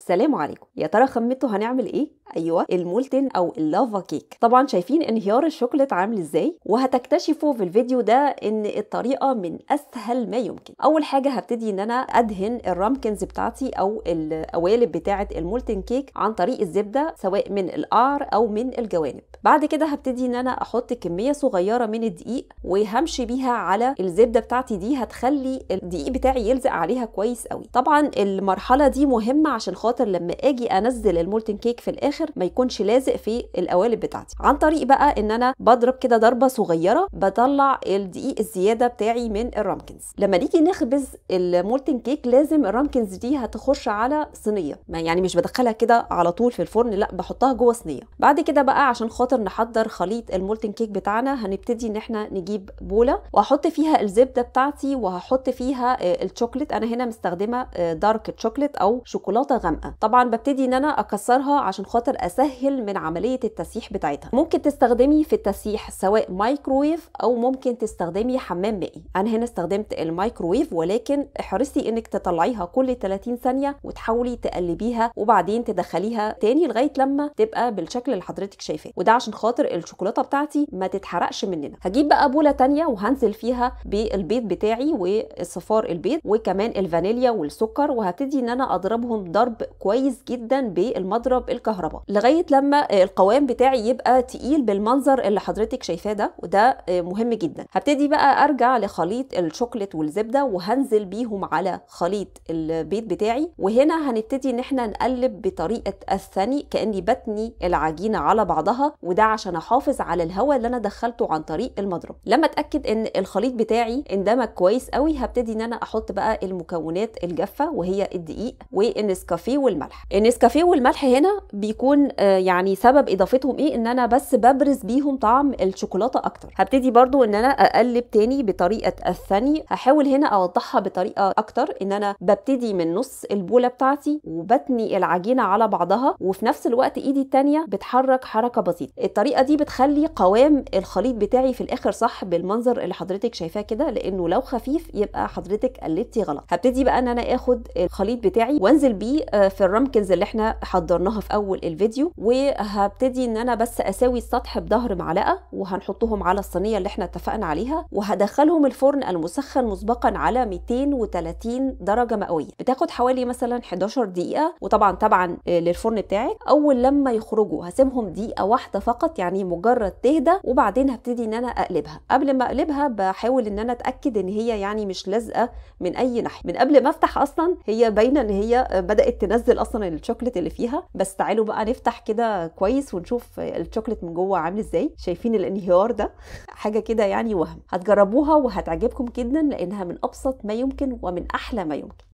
سلام عليكم. يا ترى خمنتوا هنعمل ايه؟ ايوه، المولتن او اللافا كيك. طبعا شايفين انهيار الشوكولات عامل ازاي، وهتكتشفوا في الفيديو ده ان الطريقه من اسهل ما يمكن. اول حاجه هبتدي ان انا ادهن الرامكنز بتاعتي او القوالب بتاعه المولتن كيك عن طريق الزبده، سواء من القعر او من الجوانب. بعد كده هبتدي ان انا احط كميه صغيره من الدقيق وهمشي بيها على الزبده بتاعتي دي، هتخلي الدقيق بتاعي يلزق عليها كويس قوي. طبعا المرحله دي مهمه عشان خاطر لما اجي انزل المولتن كيك في الاخر ما يكونش لازق في القوالب بتاعتي. عن طريق بقى ان انا بضرب كده ضربه صغيره بطلع الدقيق الزياده بتاعي من الرامكنز. لما نيجي نخبز المولتن كيك لازم الرامكنز دي هتخش على صينيه، يعني مش بدخلها كده على طول في الفرن، لا بحطها جوه صينيه. بعد كده بقى عشان خاطر نحضر خليط المولتن كيك بتاعنا هنبتدي ان احنا نجيب بوله واحط فيها الزبده بتاعتي وهحط فيها الشوكليت. انا هنا مستخدمه دارك شوكليت او شوكولاته غامقه. طبعا ببتدي ان انا اكسرها عشان خاطر اسهل من عمليه التسييح بتاعتها. ممكن تستخدمي في التسييح سواء مايكرويف او ممكن تستخدمي حمام مائي. انا هنا استخدمت المايكرويف، ولكن احرصي انك تطلعيها كل 30 ثانيه وتحاولي تقلبيها وبعدين تدخليها تاني لغايه لما تبقى بالشكل اللي حضرتك شايفاه، وده عشان خاطر الشوكولاته بتاعتي ما تتحرقش مننا. هجيب بقى بوله تانيه وهنزل فيها بالبيض بتاعي وصفار البيض وكمان الفانيليا والسكر، وهبتدي ان انا اضربهم ضرب كويس جدا بالمضرب الكهرباء لغايه لما القوام بتاعي يبقى تقيل بالمنظر اللي حضرتك شايفاه ده، وده مهم جدا. هبتدي بقى ارجع لخليط الشوكليت والزبده وهنزل بيهم على خليط البيض بتاعي، وهنا هنبتدي ان احنا نقلب بطريقه الثاني كاني بتني العجينه على بعضها، وده عشان احافظ على الهواء اللي انا دخلته عن طريق المضرب. لما اتاكد ان الخليط بتاعي اندمج كويس قوي هبتدي ان انا احط بقى المكونات الجافه وهي الدقيق والنسكافيه والملح. النسكافيه والملح هنا بيكون يعني سبب اضافتهم ايه، ان انا بس ببرز بيهم طعم الشوكولاته اكتر. هبتدي برضو ان انا اقلب تاني بطريقه الثاني. هحاول هنا اوضحها بطريقه اكتر، ان انا ببتدي من نص البوله بتاعتي وبتني العجينه على بعضها، وفي نفس الوقت ايدي التانيه بتحرك حركه بسيطه. الطريقه دي بتخلي قوام الخليط بتاعي في الاخر صح بالمنظر اللي حضرتك شايفاه كده، لانه لو خفيف يبقى حضرتك قلبتي غلط. هبتدي بقى ان انا اخد الخليط بتاعي وانزل بيه في الرامكنز اللي احنا حضرناها في اول الفيديو، وهبتدي ان انا بس اساوي السطح بظهر معلقه وهنحطهم على الصينيه اللي احنا اتفقنا عليها، وهدخلهم الفرن المسخن مسبقا على 230 درجه مئويه. بتاخد حوالي مثلا 11 دقيقه، وطبعا للفرن بتاعك. اول لما يخرجوا هسيبهم دقيقه واحده فقط، يعني مجرد تهدى، وبعدين هبتدي ان انا اقلبها. قبل ما اقلبها بحاول ان انا اتاكد ان هي يعني مش لازقه من اي ناحيه. من قبل ما افتح اصلا هي باينه ان هي بدات تنزل اصلا الشوكليت اللي فيها. بس تعالوا بقى نفتح كده كويس ونشوف الشوكليت من جوه عامل ازاي. شايفين الانهيار ده؟ حاجه كده يعني وهم. هتجربوها وهتعجبكم جدا، لانها من ابسط ما يمكن ومن احلى ما يمكن.